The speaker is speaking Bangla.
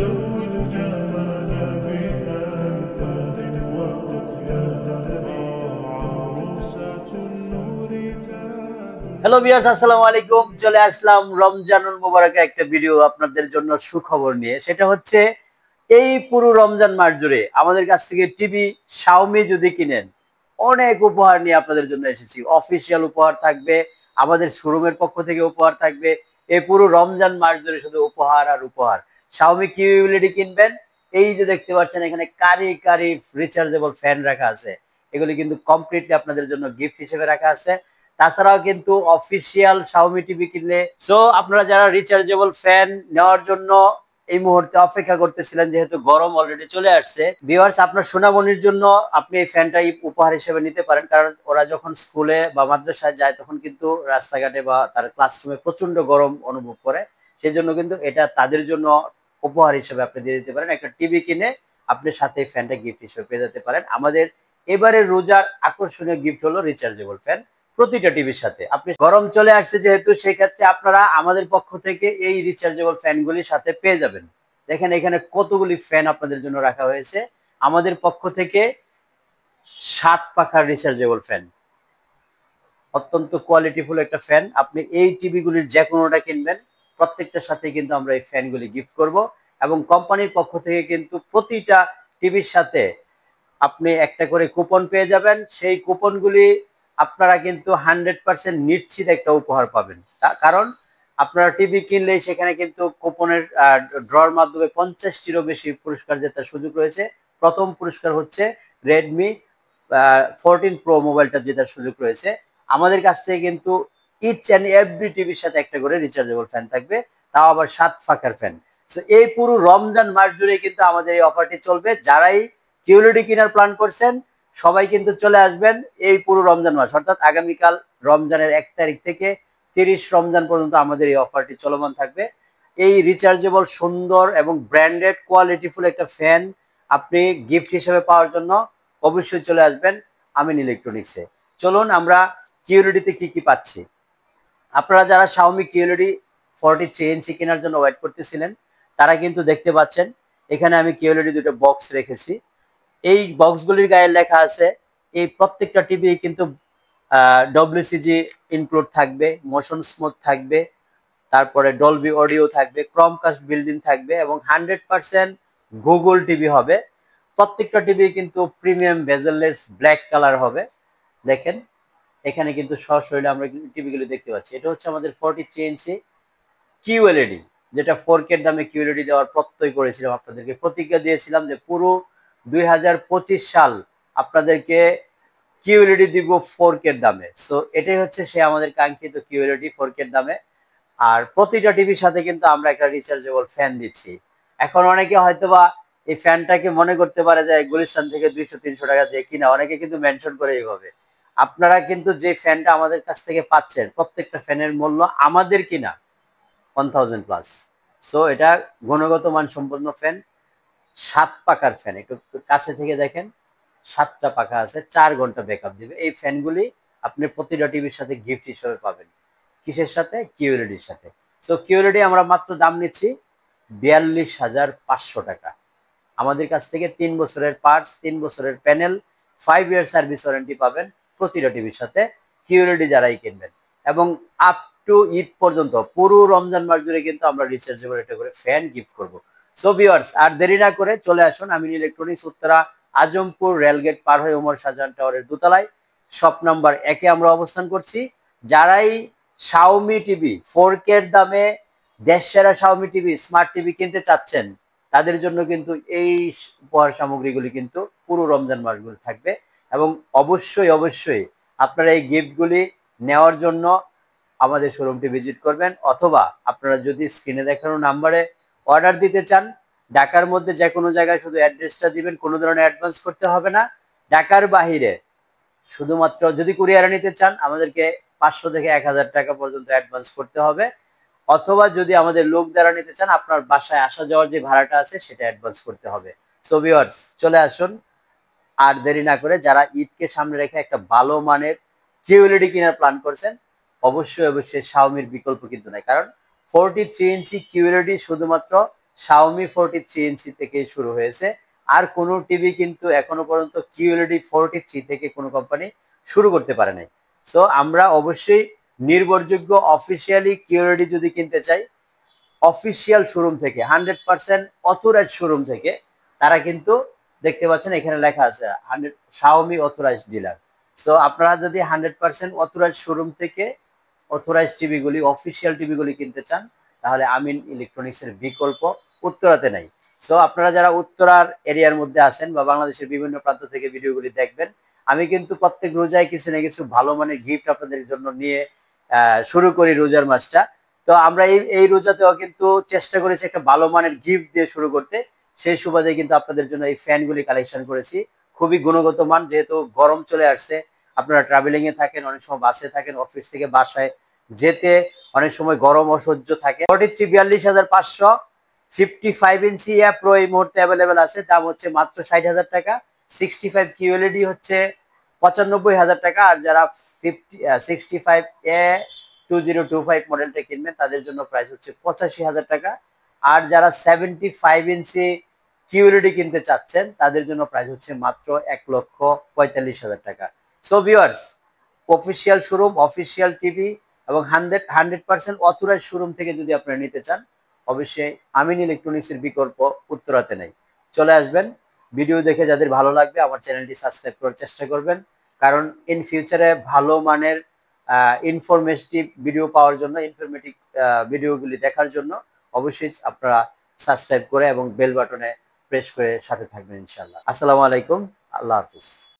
زود الجمال بأنفاض وأطياب عروسة النور تاج। হ্যালো ভিউয়ার্স, আসসালামু আলাইকুম। চলে আসলাম রমজানুল মুবারকের একটা ভিডিও আপনাদের জন্য সুখবর নিয়ে। সেটা হচ্ছে এই পুরো রমজান মাস জুড়ে আমাদের কাছ থেকে টিভি শাওমি যদি কিনেন, অনেক উপহার নিয়ে আপনাদের জন্য এসেছি। অফিসিয়াল উপহার থাকবে, আমাদের শোরুমের পক্ষ থেকে উপহার থাকবে। এই পুরো রমজান মাস জুড়ে শুধু উপহার আর উপহার। শাওমি কিউএলইডি কিনবেন, এই যে দেখতে পাচ্ছেন এখানে কারি কারি রিচার্জেবল ফ্যান রাখা আছে। এগুলি কিন্তু কমপ্লিটলি আপনাদের জন্য গিফট হিসেবে রাখা আছে। তাছাড়াও কিন্তু অফিসিয়াল শাওমি টিভি কিনলে, সো আপনারা যারা রিচার্জেবল ফ্যান নেওয়ার জন্য এই মুহূর্তে অপেক্ষা করতেছিলেন, যেহেতু গরম অলরেডি চলে আসছে, ভিউয়ার্স আপনার সোনামণির জন্য আপনি এই ফ্যানটাই উপহার হিসেবে নিতে পারেন। কারণ ওরা যখন স্কুলে বা মাদ্রাসায় যায় তখন কিন্তু রাস্তাঘাটে বা তার ক্লাসরুমে প্রচন্ড গরম অনুভব করে। সেই জন্য কিন্তু এটা তাদের জন্য উপহার হিসেবে আপনি দিয়ে দিতে পারেন। একটা টিভি কিনে আপনি সাথে এই ফ্যানটা গিফট হিসেবে পেয়ে যেতে পারেন। আমাদের এবারে রোজার আকর্ষণীয় গিফট হলো রিচার্জেবল ফ্যান প্রতিটা টিভির সাথে। আপনি গরম চলে আসছে যেহেতু, সেই ক্ষেত্রে আপনারা আমাদের পক্ষ থেকে এই রিচার্জেবল ফ্যানগুলির সাথে পেয়ে যাবেন। দেখেন এখানে কতগুলি ফ্যান আপনাদের জন্য রাখা হয়েছে। আমাদের পক্ষ থেকে 7 পাখার রিচার্জেবল ফ্যান, অত্যন্ত কোয়ালিটিফুল একটা ফ্যান। আপনি এই টিভিগুলির যে কোনোটা কিনবেন, প্রত্যেকটার সাথে কিন্তু আমরা এই ফ্যানগুলি গিফট করব। এবং কোম্পানির পক্ষ থেকে কিন্তু প্রতিটা টিভির সাথে আপনি একটা করে কুপন পেয়ে যাবেন। সেই কুপনগুলি আপনারা কিন্তু 100% নিশ্চিত একটা উপহার পাবেন। কারণ আপনারা টিভি কিনলেই সেখানে কিন্তু কুপনের ড্রর মাধ্যমে 50টিরও বেশি পুরস্কার জেতার সুযোগ রয়েছে। প্রথম পুরস্কার হচ্ছে রেডমি 14 প্রো মোবাইলটা জেতার সুযোগ রয়েছে। আমাদের কাছ থেকে কিন্তু ইচ অ্যান্ড এভরি টিভির সাথে একটা করে রিচার্জেবল ফ্যান থাকবে, তাও আবার 7 পাখার ফ্যান। সো এই পুরো রমজান মাস জুড়ে কিন্তু আমাদের এই অফারটি চলবে। যারাই কিউএলইডি কেনার প্ল্যান করছেন সবাই কিন্তু চলে আসবেন এই পুরো রমজান মাস, অর্থাৎ আগামীকাল রমজানের 1 তারিখ থেকে 30 রমজান পর্যন্ত আমাদের এই অফারটি চলমান থাকবে। এই রিচার্জেবল সুন্দর এবং ব্র্যান্ডেড কোয়ালিটিফুল একটা ফ্যান আপনি গিফট হিসেবে পাওয়ার জন্য অবশ্যই চলে আসবেন আমিন ইলেকট্রনিক্সে। চলুন আমরা কিউএলইডিতে কি কি পাচ্ছি। আপনারা যারা শাওমি কিউএলইডি 43 ইঞ্চি কেনার জন্য ওয়েট করতেছিলেন, তারা কিন্তু দেখতে পাচ্ছেন এখানে আমি কিউএলইডি দুটো বক্স রেখেছি। এই বক্সগুলির গায়ে লেখা আছে এই প্রত্যেকটা টিভি কিন্তু ডব্লিউসিজি ইনক্লুড থাকবে, মোশন স্মুথ থাকবে, তারপরে ডলবি অডিও থাকবে, ক্রমকাস্ট বিল্ডিং থাকবে এবং 100% গুগল টিভি হবে। প্রত্যেকটা টিভি কিন্তু প্রিমিয়াম বেজেললেস ব্ল্যাক কালার হবে। দেখেন এখানে কিন্তু সরাসরি আমরা টিভিগুলো দেখতে পাচ্ছি। এটা হচ্ছে আমাদের 43 ইঞ্চি কিউএলইডি, যেটা 4K এর দামে কিউএলইডি দেওয়ার প্রত্যয় করেছিলাম, আপনাদেরকে প্রতিজ্ঞা দিয়েছিলাম যে পুরো 2025 সাল আপনাদেরকে কিউএলইডি দিব 4K এর দামে। সো এটাই হচ্ছে সে আমাদের কাঙ্ক্ষিত কিউএলইডি 4K এর দামে। আর প্রতিটা টিভির সাথে কিন্তু আমরা একটা রিচার্জেবল ফ্যান দিচ্ছি। এখন অনেকে হয়তোবা এই ফ্যানটাকে মনে করতে পারে যে গুলিস্তান থেকে 200-300 টাকা দিয়ে কিনা, অনেকে কিন্তু মেনশন করে এইভাবে। আপনারা কিন্তু যে ফ্যানটা আমাদের কাছ থেকে পাচ্ছেন, প্রত্যেকটা ফ্যানের মূল্য আমাদের কিনা 1000 প্লাস। সো এটা গুণগত মান সম্পন্ন ফ্যান, 7 পাখার ফ্যান। একটু কাছে থেকে দেখেন, 7টা পাখা আছে, 4 ঘন্টা ব্যাকআপ দিবে। এই ফ্যানগুলি আপনি প্রতিটা টিভির সাথে গিফট হিসেবে পাবেন। কিসের সাথে? কিউএলইডির সাথে। সো কিউএলইডি আমরা মাত্র দাম নিচ্ছি 42,500 টাকা। আমাদের কাছ থেকে 3 বছরের পার্টস, 3 বছরের প্যানেল, 5 ইয়ার সার্ভিস ওয়ারেন্টি পাবেন প্রতিটা টিভির সাথে কিউএলইডি যারাই কিনবেন। এবং আপ টু ঈদ পর্যন্ত পুরো রমজান মাস জুড়ে কিন্তু আমরা রিচার্জেবল এটা করে ফ্যান গিফট করব। সো ভিউয়ার্স আর দেরি না করে চলে আসুন আমিন ইলেকট্রনিক্স, উত্তরা আজমপুর রেলগেট পার হয়ে ওমর শাহজাহান টাওয়ারের দোতলায় শপ নাম্বার 1-এ আমরা অবস্থান করছি। যারাই শাওমি টিভি 4K এর দামে দেশসেরা শাওমি টিভি স্মার্ট টিভি কিনতে চাচ্ছেন, তাদের জন্য কিন্তু এই উপহার সামগ্রীগুলি কিন্তু পুরো রমজান মাসগুলো থাকবে। এবং অবশ্যই অবশ্যই আপনারা এই গিফটগুলি নেওয়ার জন্য আমাদের শোরুমটি ভিজিট করবেন, অথবা আপনারা যদি স্ক্রিনে দেখানো নাম্বারে অর্ডার দিতে চান, ঢাকার মধ্যে যে কোনো জায়গায় শুধু অ্যাড্রেসটা দিবেন, কোনো ধরনের অ্যাডভান্স করতে হবে না। ঢাকার বাহিরে শুধুমাত্র যদি কুরিয়ারে নিতে চান আমাদেরকে 500 থেকে 1000 টাকা পর্যন্ত অ্যাডভান্স করতে হবে, অথবা যদি আমাদের লোক দ্বারা নিতে চান আপনার বাসায় আসা যাওয়ার যে ভাড়াটা আছে সেটা অ্যাডভান্স করতে হবে। সো ভিউয়ার্স চলে আসুন আর দেরি না করে। যারা ঈদকে সামনে রেখে একটা ভালো মানের কিউএলইডি কেনার প্ল্যান করছেন, অবশ্যই অবশ্যই শাওমির বিকল্প কিন্তু নাই। কারণ 43 ইঞ্চি কিউএলইডি শুধুমাত্র Xiaomi 43 ইঞ্চি থেকে শুরু হয়েছে। আর কোনো টিভি কিন্তু এখনো পর্যন্ত QLED 43 থেকে কোনো কোম্পানি শুরু করতে পারে নাই। সো আমরা অবশ্যই নির্ভরযোগ্য অফিসিয়ালি QLED যদি কিনতে চাই, অফিসিয়াল শোরুম থেকে 100% অথরাইজড শোরুম থেকে, তারা কিন্তু দেখতে পাচ্ছেন এখানে লেখা আছে 100 Xiaomi অথরাইজড ডিলার। সো আপনারা যদি 100% অথরাইজড শোরুম থেকে অথরাইজড টিভিগুলি, অফিসিয়াল টিভিগুলি কিনতে চান, তাহলে আমিন ইলেকট্রনিক্সের বিকল্প উত্তরাতে নাই। সো আপনারা যারা উত্তরার এরিয়ার মধ্যে আছেন বা বাংলাদেশের বিভিন্ন প্রান্ত থেকে ভিডিওগুলি দেখবেন, আমি কিন্তু প্রত্যেক রোজায় কিছু না কিছু ভালো মানের গিফট আপনাদের জন্য নিয়ে শুরু করি রোজার মাসটা। তো আমরা এই রোজাতেও কিন্তু চেষ্টা করেছি একটা ভালো মানের গিফট দিয়ে শুরু করতে। সেই সুবাদে কিন্তু আপনাদের জন্য এই ফ্যানগুলি কালেকশন করেছি, খুবই গুণগত মান। যেহেতু গরম চলে আসছে, আপনারা ট্রাভেলিং এ থাকেন, অনেক সময় বাসে থাকেন, অফিস থেকে বাসায় যেতে অনেক সময় গরম অসহ্য থাকে। 43 42,500 55 ইঞ্চি প্রো এই মুহূর্তে অ্যাভেলেবেল আছে, দাম হচ্ছে মাত্র 60,000 টাকা। 65 QLED হচ্ছে 95,000 টাকা। আর যারা 65 এ 2025 মডেলটা কিনবেন তাদের জন্য প্রাইস হচ্ছে 85,000 টাকা। আর যারা 75 ইঞ্চি QLED কিনতে চাচ্ছেন তাদের জন্য প্রাইস হচ্ছে মাত্র 1,45,000 টাকা। So viewers, official showroom, official TV এবং 100% অথরাইজড শোরুম থেকে যদি আপনারা নিতে চান, অবশ্যই আমিন ইলেকট্রনিক্সের বিকল্প উত্তরাতে নেই। চলে আসবেন, ভিডিও দেখে যাদের ভালো লাগবে আমার চ্যানেলটি সাবস্ক্রাইব করার চেষ্টা করবেন। কারণ ইন ফিউচারে ভালো মানের ইনফরমেটিভ ভিডিও পাওয়ার জন্য, ইনফরমেটিভ ভিডিওগুলি দেখার জন্য অবশ্যই আপনারা সাবস্ক্রাইব করে এবং বেল বাটনে প্রেস করে সাথে থাকবেন ইনশাআল্লাহ। আসসালামু আলাইকুম, আল্লাহ হাফিজ।